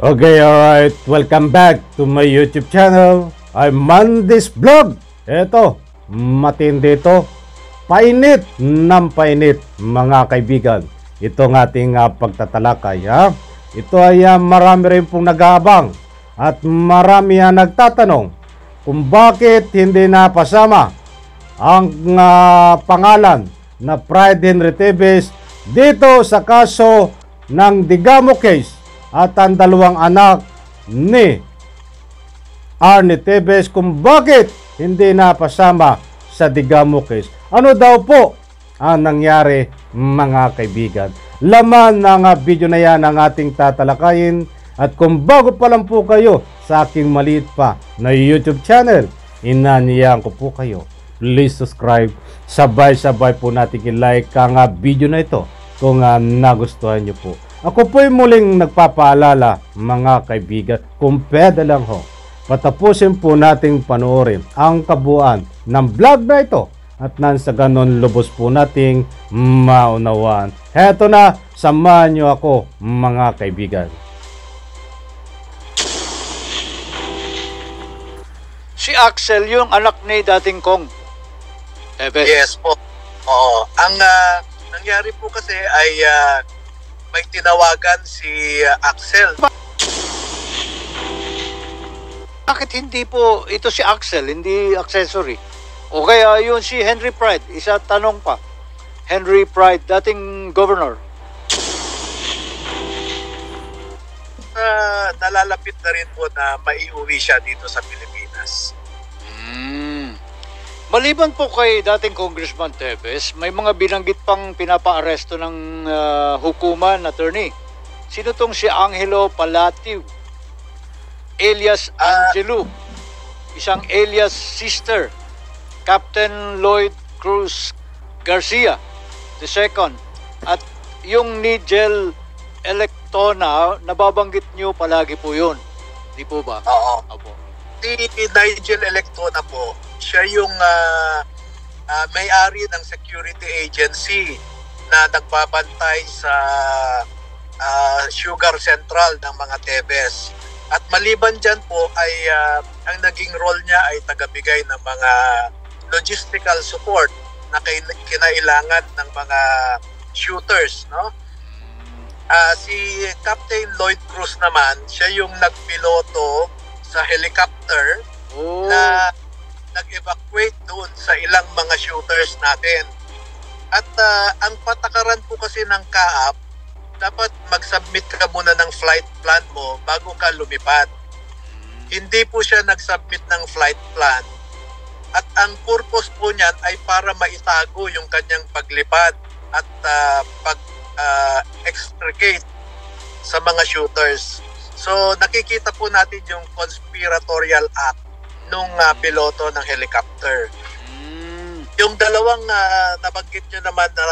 Okay, alright. Welcome back to my YouTube channel. I'm Mandis Vlog. Eto, matindi to. Painit ng painit, mga kaibigan. Ito ng ating pagtatalakay. Ito ay marami rin pong nag-aabang at marami ang nagtatanong kung bakit hindi napasama ang pangalan na Pride Henry Tevez dito sa kaso ng Digamo case at ang dalawang anak ni Arnie Tevez, kung bakit hindi napasama sa Digamo case. Ano daw po ang nangyari, mga kaibigan? Laman ng video na yan ang ating tatalakayin. At kung bago pa lang po kayo sa aking maliit pa na YouTube channel, inaniyan ko po kayo, please subscribe. Sabay-sabay po natin i-like ang video na ito kung nagustuhan nyo po. Ako po'y muling nagpapaalala, mga kaibigan, kung pwede lang ho, patapusin po nating panoorin ang kabuuan ng vlog na ito at nang sa ganon lubos po nating maunawaan. Heto na, samahan nyo ako, mga kaibigan. Si Axel, yung anak ni dating Kong Tevez. Yes po. Oo. Ang nangyari po kasi ay may tinawagan si Axel. Bakit hindi po ito si Axel, hindi accessory? O kaya yun si Henry Pride, isa tanong pa. Henry Pride, dating governor. Nalalapit na rin po na maiuwi siya dito sa Pilipinas. Maliban po kay dating Congressman Tevez, may mga binanggit pang pinapaaresto ng hukuman, attorney. Sino tong si Angelo Palatiu, alias Angelo, isang alias sister, Captain Lloyd Cruz Garcia II, at yung Nigel Electona, nababanggit nyo palagi po yun. Di po ba? Oo. Opo. Si Nigel Electona po, siya yung may-ari ng security agency na nagbabantay sa Sugar Central ng mga Tevez. At maliban dyan po ay ang naging role niya ay tagabigay ng mga logistical support na kinailangan ng mga shooters, no? Si Captain Lloyd Cruz naman, siya yung nagpiloto sa helicopter na nag-evacuate doon sa ilang mga shooters natin. At ang patakaran po kasi ng CAAP, dapat mag-submit ka muna ng flight plan mo bago ka lumipad. Hindi po siya nag-submit ng flight plan. At ang purpose po niyan ay para maitago yung kanyang paglipad at extricate sa mga shooters. So nakikita po natin yung conspiratorial act nung piloto ng helicopter. Yung dalawang nabanggit nyo naman na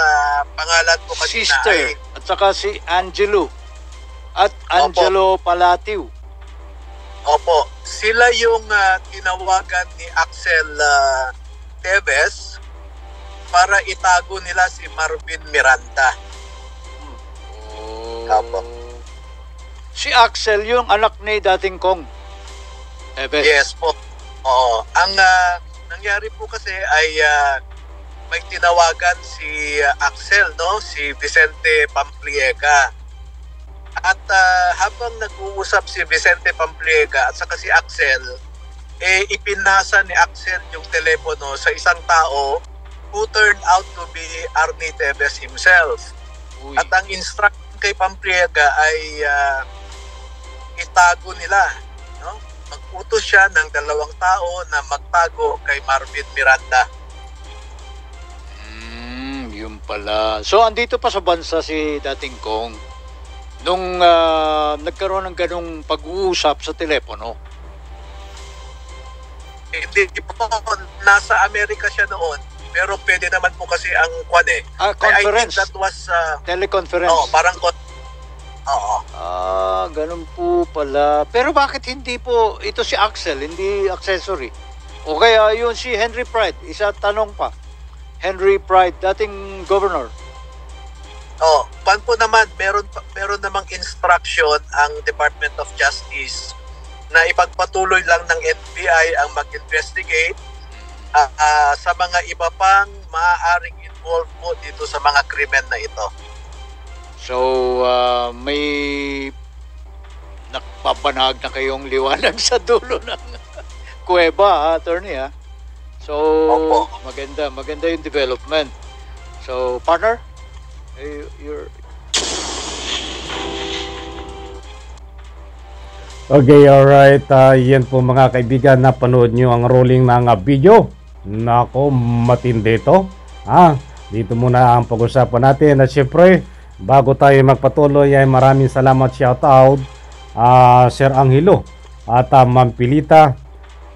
pangalan ko kanina sister ay, at saka si Angelo at Angelo Palatiu. Opo, sila yung tinawagan ni Axel Tevez para itago nila si Marvin Miranda. Opo. Si Axel, yung anak ni dating Kong Tevez. Yes po. Oo. Ang nangyari po kasi ay may tinawagan si Axel, no? Si Vicente Pampliega. At habang nag-uusap si Vicente Pampliega at saka si Axel, ipinasa ni Axel yung telepono sa isang tao who turned out to be Arnie Tevez himself. Uy. At ang instruction kay Pampliega ay itago nila, no? Mag-utos siya ng dalawang tao na magtago kay Marvin Miranda. Yun pala. So andito pa sa bansa si dating Kong nung nagkaroon ng ganong pag-uusap sa telepono. Hindi po, nasa Amerika siya noon, pero pwede naman po kasi ang Conference. I think that was Teleconference. parang oo. Ganun po pala. Pero bakit hindi po ito si Axel, hindi accessory? O kaya yun si Henry Pride, isa tanong pa. Henry Pride, dating governor. Kung po naman, meron namang instruction ang Department of Justice na ipagpatuloy lang ng NBI ang mag-investigate sa mga iba pang maaaring involved po dito sa mga krimen na ito. So, may nagpapanahag na kayong liwanag sa dulo ng kuweba, attorney, ha? So, Opo. maganda yung development. So, partner, you're... Okay, alright. Yan po mga kaibigan, napanood nyo ang rolling ng video. Nako, matindi ito. Dito muna ang pag-usapan natin. At syempre, bago tayo magpatuloy, ay maraming salamat, shoutout Sir Angelo at Ma'am Pilita.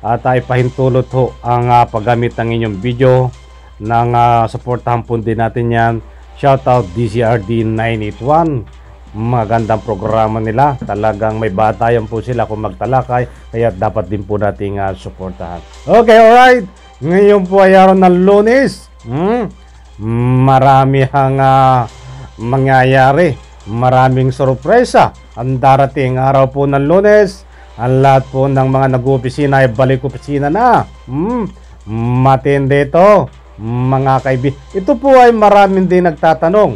At ipahintulot ho ang paggamit ng inyong video ng supportahan po din natin yan. Shoutout DCRD 981. Magandang programa nila. Talagang may batayan po sila kung magtalakay. Kaya dapat din po nating supportahan. Okay, alright. Ngayon po ay araw ng Lunes. Marami ang mangyayari. Maraming sorpresa ang darating araw po ng Lunes. Ang lahat po ng mga nag-opisina ay balik opisina na. Matindi ito, mga kaibigan. Ito po ay maraming din nagtatanong.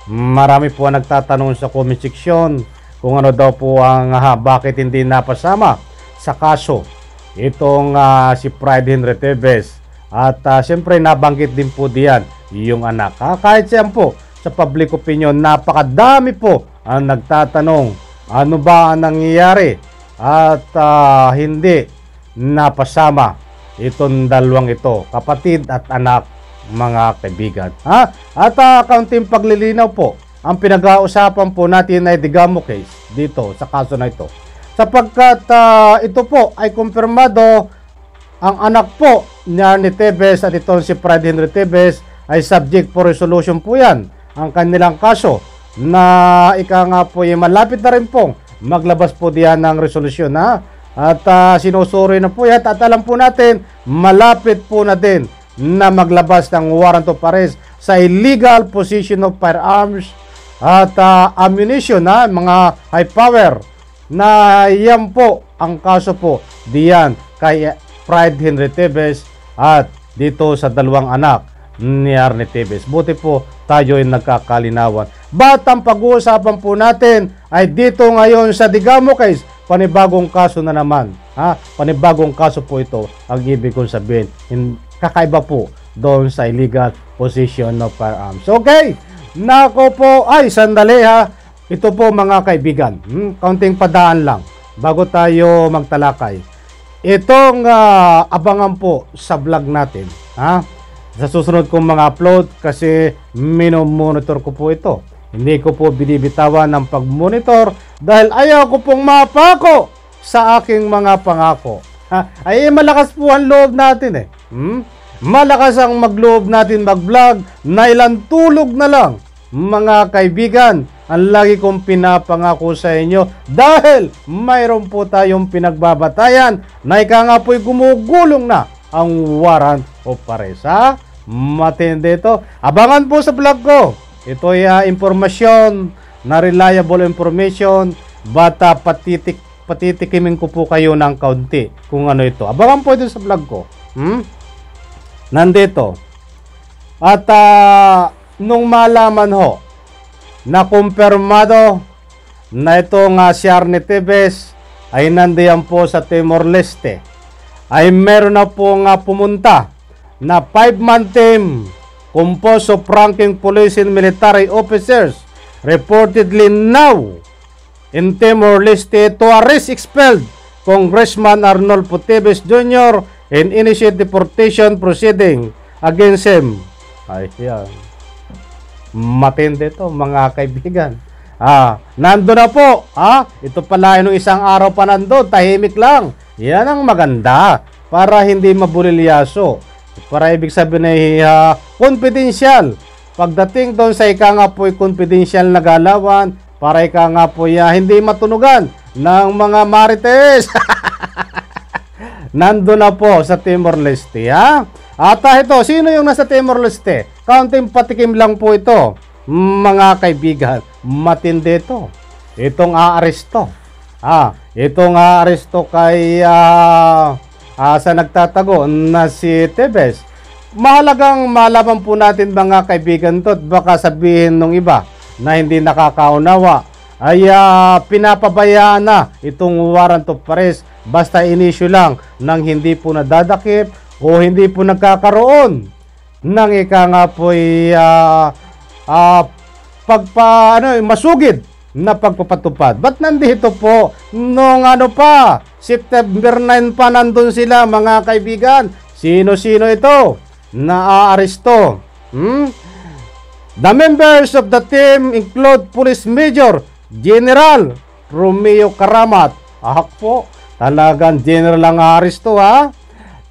Marami po ang nagtatanong sa comment section kung ano daw po ang bakit hindi napasama sa kaso itong si Pride Henry Tevez. At siyempre nabanggit din po diyan yung anak. Kahit siyan po sa public opinion, napakadami po ang nagtatanong ano ba ang nangyayari at hindi napasama itong dalawang ito, kapatid at anak, mga kaibigan. At kaunting paglilinaw po, ang pinag-uusapan po natin ay Digamo case dito sa kaso na ito. Sapagkat ito po ay kumpirmado, ang anak po ni Arnie Tevez at itong si Pride Henry Tevez ay subject for resolution po yan. Ang kanilang kaso na ika nga po ay malapit na rin pong maglabas po diyan ng resolusyon at sinusuri na po yan at alam po natin malapit po na din na maglabas ng warrant of arrest sa illegal possession of firearms at ammunition mga high power na yan po ang kaso po diyan kay Pride Henry Tevez at dito sa dalawang anak ni Arnie Tevez. Buti po tayo ay nagkakalinawan. Ba't ang pag-uusapan po natin ay dito ngayon sa Digamo case, panibagong kaso na naman. Panibagong kaso po ito ang ibig kong sabihin. Kakaiba po doon sa illegal possession of firearms. Okay, nako po, sandali Ito po mga kaibigan, kaunting padaan lang bago tayo magtalakay. Itong abangan po sa vlog natin, sa susunod kong mga upload kasi minomonitor ko po ito. Hindi ko po binibitawan ng pag-monitor dahil ayaw ko pong mapako sa aking mga pangako. Ay malakas po ang loob natin Malakas ang magloob natin mag-vlog na ilang tulog na lang. Mga kaibigan, ang lagi kong pinapangako sa inyo dahil mayroon po tayong pinagbabatayan na ika nga po'y gumugulong na ang warrant of arrest. Matindi ito. Abangan po sa vlog ko. Ito ay impormasyon na reliable information, bata patitikimin ko po kayo ng kaunti kung ano ito. Abangan po ito sa vlog ko. Nandito. At nung malaman ho na kumpirmado na itong si Arnie Tevez ay nandiyan po sa Timor-Leste, ay meron na po pumunta na 5-man team composed of ranking police and military officers reportedly now in Timor-Leste to arrest expelled Congressman Arnolfo Tevez Jr. and initiate deportation proceeding against him. Ayan. Matindi ito mga kaibigan. Nando na po. Ito pala nung isang araw pa nando, tahimik lang. Yan ang maganda para hindi mabulilyaso. Para ibig sabihin ay confidential. Pagdating doon sa ika nga po'y confidential na galawan, para ika nga po'y hindi matunugan ng mga marites. Nando na po sa Timor-Leste. At ito, sino yung nasa Timor-Leste? Kaunting patikim lang po ito. mga kaibigan, matindi ito. Itong aaresto. Itong aaresto kay sa nagtatago na si Tevez. Mahalagang malaman po natin mga kaibigan to, at baka sabihin ng iba na hindi nakakaunawa ay pinapabayaan na itong warrant of arrest basta inisyu lang nang hindi po nadadakip o hindi po nagkakaroon ng ika nga po'y masugid na pagpapatupad. Ba't nandito po nung September 9 pa nandun sila mga kaibigan? Sino-sino ito na aaresto? The members of the team include Police Major General Romeo Karamat. Po, talagang general ang aaresto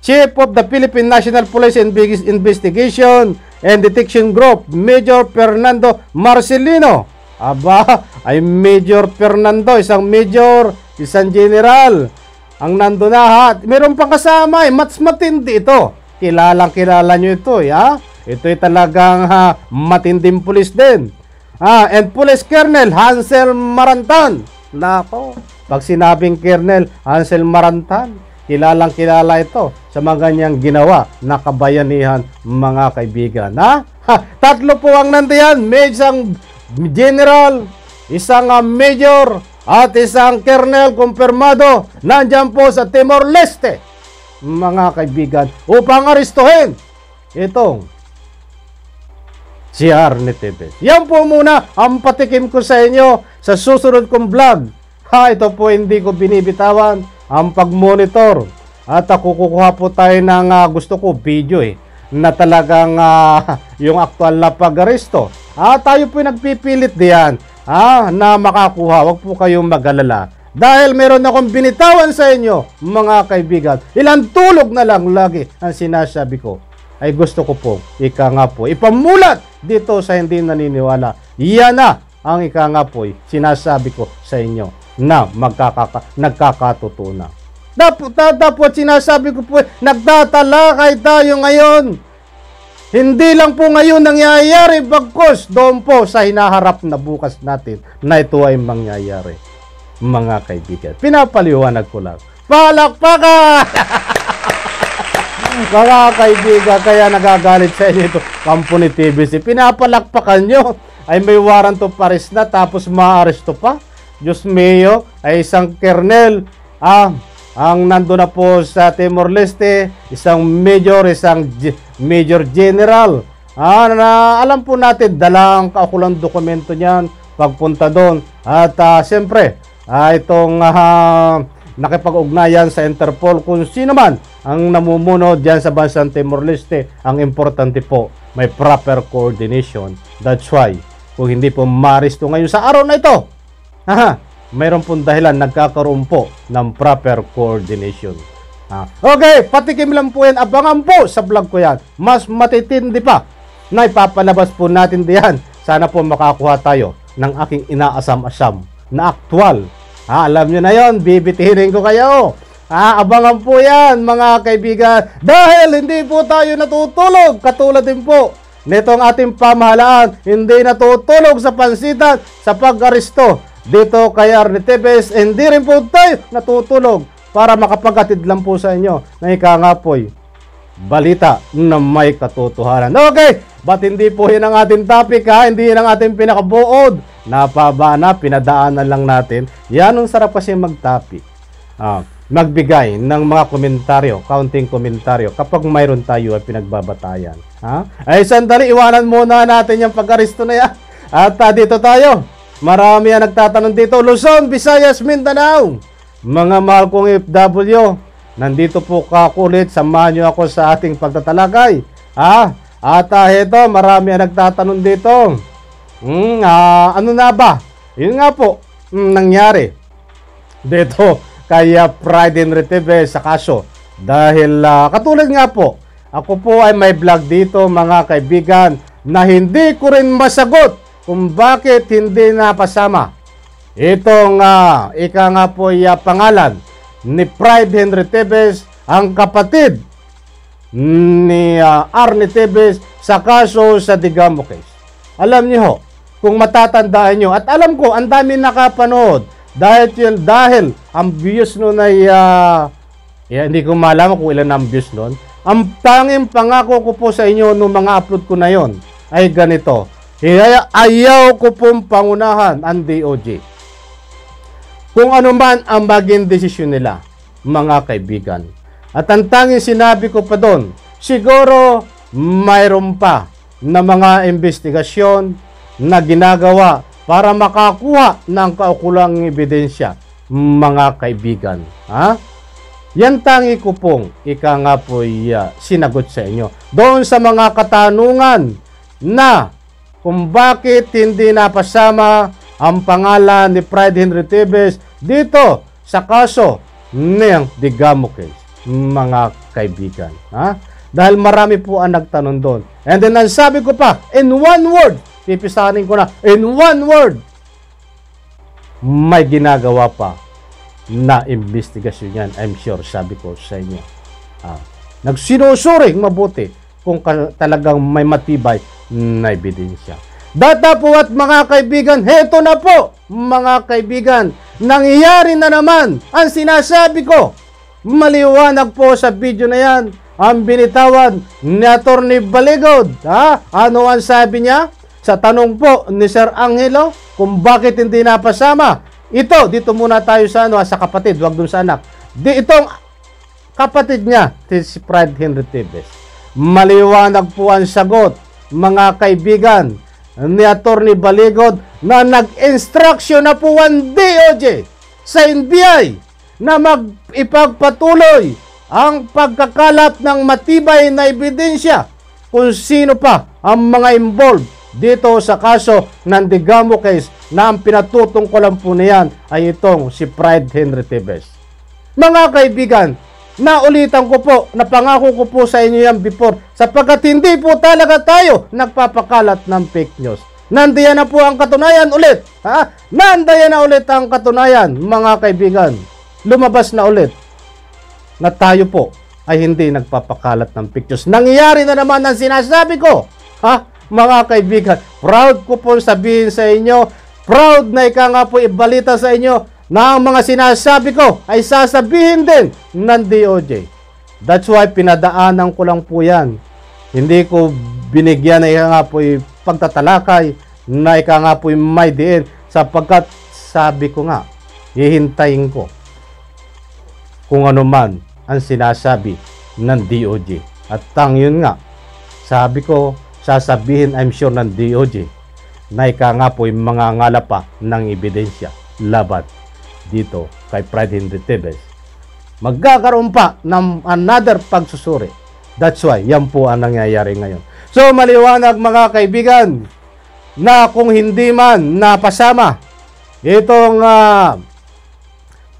Chief of the Philippine National Police Investigation and Detection Group, Major Fernando Marcelino. Ay Major Fernando, isang major, isang general ang nando na Meron pang kasama mas matindi ito. Kilala nyo ito Ito'y talagang matinding pulis din. And Police Colonel Hansel Marantan. Nako, pag sinabing Colonel Hansel Marantan, kilala ito sa mga ganyang ginawa na kabayanihan mga kaibigan. Tatlo po ang nandiyan. May isang general, isang major, at isang colonel kumpirmado nandyan po sa Timor-Leste mga kaibigan upang arestuhin itong si Arnie Tevez. Yan po muna ang patikim ko sa inyo sa susunod kong vlog. Ito po hindi ko binibitawan ang pag-monitor. At kukuha po tayo ng gusto ko video na talagang yung aktual na pag-aresto. Tayo po nagpipilit diyan na makakuha. Huwag po kayong mag-alala. Dahil meron akong binitawan sa inyo mga kaibigan. Ilang tulog na lang lagi ang sinasabi ko. Ay gusto ko po, ipamulat dito sa hindi naniniwala. Yan na ang sinasabi ko sa inyo na nagkakatotoo na. Dapat sinasabi ko po, nagtatalakay tayo ngayon. Hindi lang po ngayon nangyayari, bagkos doon po sa hinaharap na bukas natin na ito ay mangyayari. Mga kaibigan, pinapaliwanag ko lang. Palakpakan! Mga kaibigan, kaya nagagalit sa inyo ito, Kampuni TVC. Pinapalakpakan nyo, ay may warrant of arrest na, tapos maaresto pa. Diyos mio, ay isang kernel, ang nando na po sa Timor-Leste, isang major, isang major general. Na alam po natin, dalang kaukulang dokumento niyan, pagpunta doon. At siyempre, itong nakipag-ugnayan sa Interpol kung sino man ang namumuno diyan sa bansang Timor-Leste. Ang importante po, may proper coordination. That's why, kung hindi po maaresto ngayon sa araw na ito, mayroon pong dahilan nagkakaroon po ng proper coordination. Okay, patikim lang po yan. Abangan po sa vlog ko yan. Mas matitindi pa na ipapalabas po natin diyan. Sana po makakuha tayo ng aking inaasam-asam na aktual. Alam nyo na yon, bibitihin ko kayo. Abangan po yan mga kaibigan. Dahil hindi po tayo natutulog. Katulad din po nitong ating pamahalaan, hindi natutulog sa pansitan sa pag-aresto dito kay Arnie Tevez. Hindi rin po tayo natutulog para makapaghatid lang po sa inyo na ikangapoy balita na may katotohanan. Okay, ba't hindi po yan ang ating topic Hindi yan ang ating pinakabuod. Napaba na, pinadaanan lang natin. Yan ang sarap kasi mag-topic. Magbigay ng mga komentaryo, counting komentaryo kapag mayroon tayo ay pinagbabatayan. Ay sandali, iwanan muna natin yung pag-aresto na yan. At dito tayo. Marami ang nagtatanong dito. Luzon, Visayas, Mindanao. Mga mahal kong FW, nandito po kakulit. Samahan nyo ako sa ating pagtatalakay. At ito, marami ang nagtatanong dito. Ano na ba? Yun nga po, nangyari dito kay Pride Henry Tevez sa kaso. Dahil katulad nga po, ako po ay may vlog dito mga kaibigan na hindi ko rin masagot kung bakit hindi napasama itong ika nga po pangalan ni Pride Henry Tevez, ang kapatid ni Arnie Tevez sa kaso sa Digamo case. alam niyo ho, kung matatandaan nyo, at alam ko, ang dami nakapanood, dahil ang views nun ay, hindi ko malaman kung ilan ang views nun. Ang tanging pangako ko po sa inyo nung mga upload ko na yon ay ganito. Ayaw ko pong pangunahan ang DOJ. Kung ano man ang maging desisyon nila, mga kaibigan. At ang tanging sinabi ko pa doon, siguro mayroon pa na mga investigasyon na ginagawa para makakuha ng kaukulang ebidensya, mga kaibigan. Yan tangi ko pong nga po'y sinagot sa inyo. Doon sa mga katanungan na kung bakit hindi napasama ang pangalan ni Pride Henry Tevez dito sa kaso ng Digamo case, mga kaibigan. Dahil marami po ang nagtanong doon. And then ang sabi ko pa, in one word, pipisanin ko na, in one word, may ginagawa pa na investigasyon yan. I'm sure, sabi ko sa inyo. Nagsinusuring mabuti kung talagang may matibay na ebidensya. Data po at mga kaibigan, heto na po, mga kaibigan, nangyayari na naman ang sinasabi ko. Maliwanag po sa video na yan, ang binitawan ni Atty. Baligod. Ano ang sabi niya? Sa tanong po ni Sir Angelo kung bakit hindi napasama. Dito muna tayo sa sa kapatid, wag dun sa anak. Itong kapatid niya, si Pride Henry Tevez. Maliwanag po ang sagot, mga kaibigan, ni Atty. Baligod na nag-instruction na po ang DOJ sa NBI na ipagpatuloy ang pagkakalat ng matibay na ebidensya kung sino pa ang mga involved dito sa kaso ng Digamo case na ang pinatutungkulan po niyan ay itong si Pride Henry Tevez. Mga kaibigan, naulitan ko po, napangako ko po sa inyo yan before, sapagkat hindi po talaga tayo nagpapakalat ng fake news. Nandiyan na po ang katunayan ulit. Nandiyan na ulit ang katunayan, mga kaibigan. Lumabas na ulit na tayo po ay hindi nagpapakalat ng fake news. Nangyayari na naman ang sinasabi ko. Mga kaibigan, proud ko po sabihin sa inyo, proud na nga po ibalita sa inyo na ang mga sinasabi ko ay sasabihin din ng DOJ. That's why pinadaanan ko lang po yan. Hindi ko binigyan na nga po pagtatalakay na nga po may diin sapagkat sabi ko nga, hihintayin ko kung ano man ang sinasabi ng DOJ. At yun nga, sabi ko, sasabihin I'm sure ng DOJ na nga po mga ngala pa ng ebidensya laban dito kay Pride Henry Tevez. Magkakaroon pa ng another pagsusuri. That's why yan po ang nangyayari ngayon. So maliwanag mga kaibigan na kung hindi man napasama itong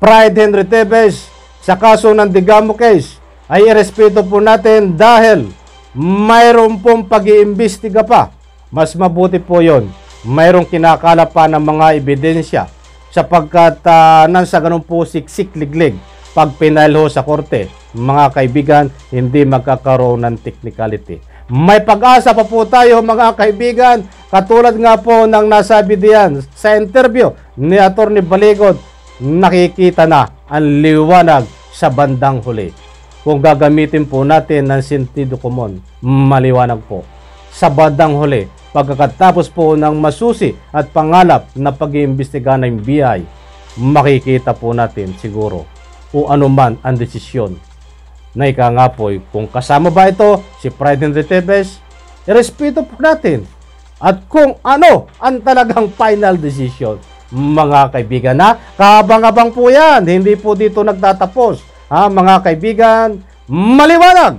Pride Henry Tevez sa kaso ng Digamo case ay irespeto po natin dahil mayroon pong pag-iimbestiga pa. Mas mabuti po yon. Mayroong kinakala pa ng mga ebidensya sapagkat nang sa ganun po siksik-liglig pag pinalho sa korte, mga kaibigan, hindi magkakaroon ng technicality. May pag-asa pa po tayo mga kaibigan, katulad nga po ng nasabi diyan sa interview ni Atty. Baligod, nakikita na ang liwanag sa bandang huli. Kung gagamitin po natin ng sentido komon, maliwanag po. Sa bandang huli, pagkatapos po ng masusi at pangalap na pag-iimbestiga ng BI, makikita po natin siguro kung ano man ang desisyon na nga po kung kasama ba ito si Pride Henry Tevez, irespeto po natin. At kung ano ang talagang final decision, mga kaibigan, kaabang-abang po yan, hindi po dito nagtatapos. Mga kaibigan, maliwanag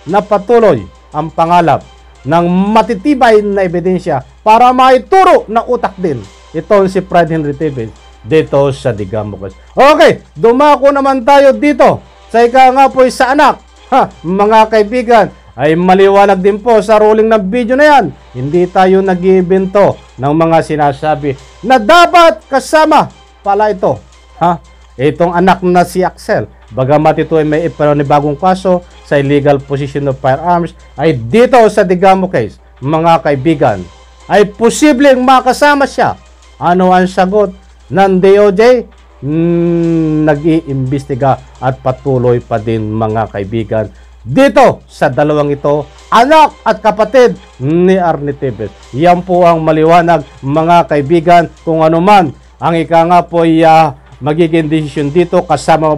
na patuloy ang pangalap ng matitibay na ebidensya para maituro na utak din itong si Pride Henry Tevez dito sa Digamo case. Okay, dumako naman tayo dito sa nga po sa anak. Mga kaibigan, ay maliwanag din po sa ruling ng video na yan. Hindi tayo nag-iibento ng mga sinasabi na dapat kasama pala ito. Itong anak na si Axel, bagamat ito ay may bagong kaso sa illegal possession of firearms, ay dito sa Digamo case, mga kaibigan, ay posibleng makasama siya. Ano ang sagot ng DOJ? Nag-iimbestiga at patuloy pa din mga kaibigan dito sa dalawang ito, anak at kapatid ni Arnie Tevez. Yan po ang maliwanag mga kaibigan, kung ano man ang ika nga po ay magiging desisyon dito, kasama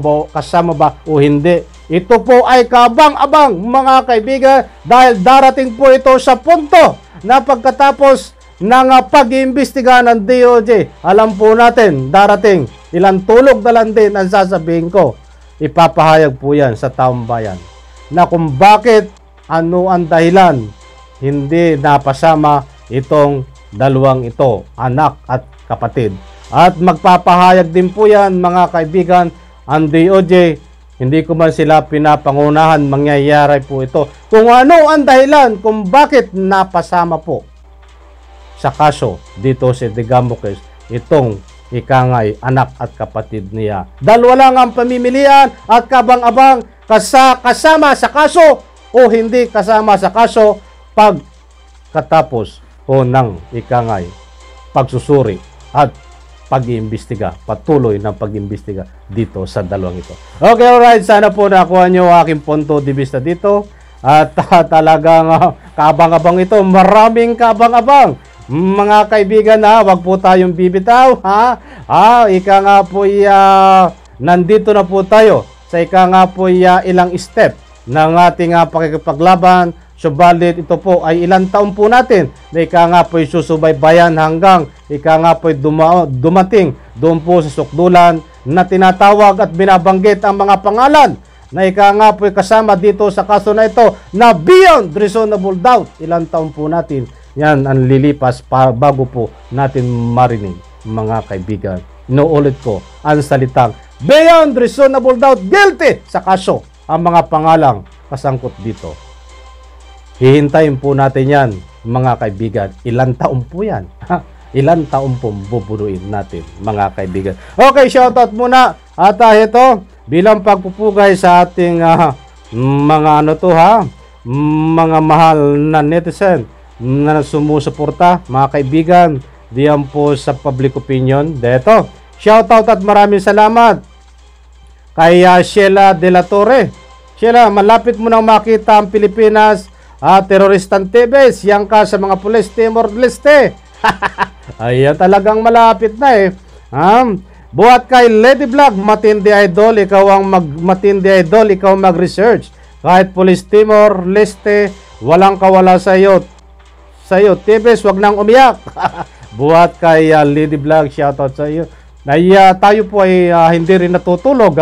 ba o hindi. Ito po ay kabang-abang mga kaibigan, dahil darating po ito sa punto na pagkatapos ng pag-iimbestiga ng DOJ, alam po natin darating ilang tulog na lang din ang sasabihin ko. Ipapahayag po yan sa taong bayan na kung bakit, ano ang dahilan hindi napasama itong dalawang ito, anak at kapatid. At magpapahayag din po yan mga kaibigan ang DOJ. Hindi ko man sila pinapangunahan, mangyayari po ito kung ano ang dahilan kung bakit napasama po sa kaso dito si Digambukes itong ikangay anak at kapatid niya. Dalawa lang ang pamimilian at kabang-abang, kasama sa kaso o hindi kasama sa kaso pagkatapos o ng ikangay pagsusuri at pag-iimbestiga, patuloy ng pag-iimbestiga dito sa dalawang ito. Okay, alright, sana po nakuha nyo aking punto de vista dito at talagang kabang-abang ito, maraming kabang-abang mga kaibigan. Wag po tayong bibitaw, ika nga po nandito na po tayo sa ika nga po ilang step ng ating pakikipaglaban. Subalit ito po ay ilang taon po natin na ika nga po susubaybayan hanggang ika nga po dumating doon po sa sukdulan na tinatawag at binabanggit ang mga pangalan na ika nga po kasama dito sa kaso na ito na beyond reasonable doubt. Ilang taon po natin yan ang lilipas bago po natin marinig mga kaibigan. Inuulit ko ang salitang beyond reasonable doubt, guilty sa kaso ang mga pangalang kasangkot dito. Hihintayin po natin yan mga kaibigan. Ilang taon po yan. Ilang taon po bubunuin natin mga kaibigan. Okay, shoutout muna. At ito, bilang pagpupugay sa ating mga mga mahal na netizen na sumusuporta mga kaibigan diyan po sa public opinion dito. Shoutout at maraming salamat kay Sheila De La Torre. Sheila, malapit mo nang makita ang Pilipinas teroristang Tevez, yang ka sa mga pulis Timor-Leste. Ayan, talagang malapit na Buhat kay Lady Vlog, matindi idol, ikaw ang matindi idol, ikaw mag-research. Kahit pulis Timor-Leste, walang kawala sa iyo. Tevez, wag nang umiyak. Buhat kay Lady Vlog, shoutout sa iyo. Tayo po ay hindi rin natutulog,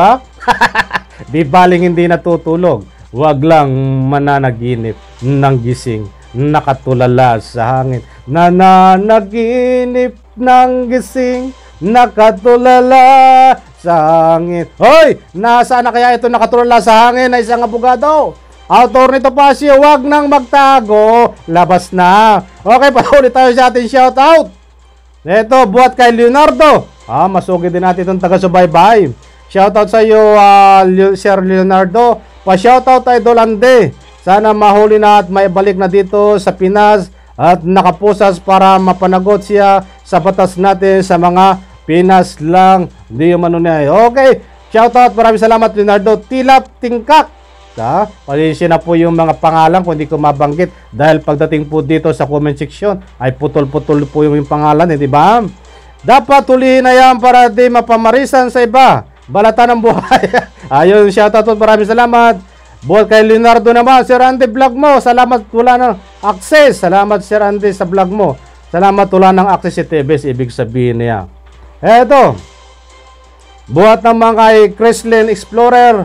Di baling hindi natutulog. Wag lang mananaginip ng gising, nakatulala sa hangin. Nananaginip ng gising, nakatulala sa hangin. Hoy! Nasaan na kaya ito nakatulala sa hangin na isang abogado? Autor nito pa siya, wag nang magtago. Labas na. Okay, paulit tayo sa ating shoutout. Ito, buhat kay Leonardo. Masugi din natin itong taga-subaybay. Shoutout sa iyo, Sir Leonardo. Pa-shoutout Idol Ande. Sana mahuli na at maibalik na dito sa Pinas at nakapusas para mapanagot siya sa batas natin sa mga Pinas lang. Di manunay. Okay. Shoutout. Maraming salamat Leonardo. Tilap Tingkak. Pasensya na po yung mga pangalan kung hindi ko mabanggit dahil pagdating po dito sa comment section ay putol-putol po yung pangalan, di ba? Dapat tulihin na yan para di mapamarisan sa iba. Balatan ng buhay. Ayun, shoutout, maraming salamat. Buhat kay Leonardo naman, Sir Andy, vlog mo. Salamat, wala ng access. Salamat, Sir Andy, sa vlog mo. Salamat, wala ng access si Tevez. Ibig sabihin niya. Eto. Buhat naman kay Kreslin Explorer.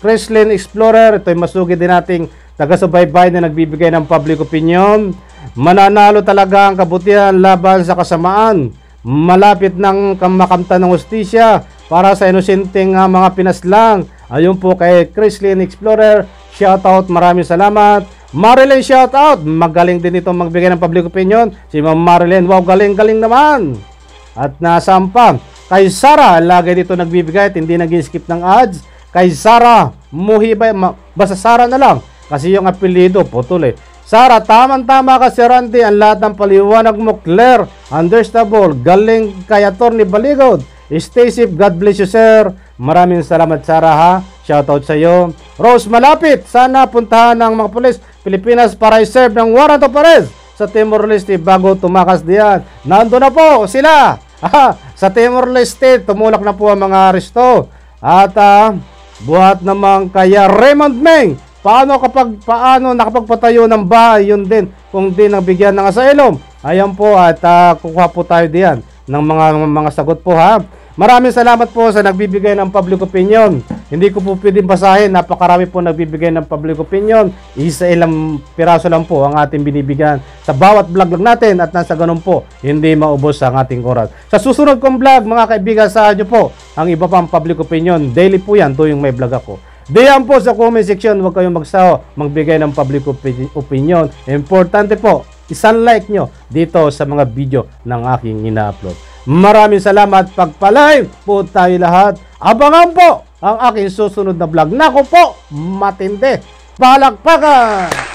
Kreslin Explorer. Ito'y masugi din nating taga-subaybay na nagbibigay ng public opinion. Mananalo talaga ang kabutihan laban sa kasamaan. Malapit ng makamta ng hustisya para sa inosenteng mga pinaslang. Ayun po kay Kreslin Explorer. Shoutout, maraming salamat. Marilyn, shoutout. Magaling din ito magbigay ng public opinion. Si Ma'am Marilyn, wow, galing-galing naman. At nasampa. Kay Sarah, lagi dito nagbibigay at hindi nag-skip ng ads. Kay Sarah Muhibay, basta Sarah na lang. Kasi yung apelido, putol Sara, tama-tama ka si Randy. Ang lahat ng paliwanag mo, clear, understandable. Galing kay Atty. Baligod. Stay safe. God bless you, sir. Maraming salamat, Sara, ha. Shoutout sa iyo. Rose, malapit. Sana puntahan ng mga pulis Pilipinas para i-serve ng warrant of arrest sa Timor-Leste bago tumakas diyan. Nando na po sila. Sa Timor-Leste, tumulak na po ang mga aresto. At buhat naman kaya Raymond Meng, paano nakapagpatayo ng bahay, yun din kung di nabigyan ng asylum. Ayan po, at kukuha po tayo diyan ng mga sagot po, ha. Maraming salamat po sa nagbibigay ng public opinion. Hindi ko po pwedeng basahin, napakarami po nagbibigay ng public opinion. Isa ilang piraso lang po ang ating binibigyan sa bawat vlog lang natin, at nasa ganun po hindi maubos ang ating oras. Sa susunod kong vlog, mga kaibigan, sa nyo po ang iba pang public opinion. Daily po yan tuwing may vlog ako. Diyan po sa comment section, huwag kayong magsawa magbigay ng public opinion. Importante po, isang like nyo dito sa mga video ng aking ina-upload. Maraming salamat. Pagpalay po tayo lahat. Abangan po ang aking susunod na vlog. Nako po, matindi. Palakpakan!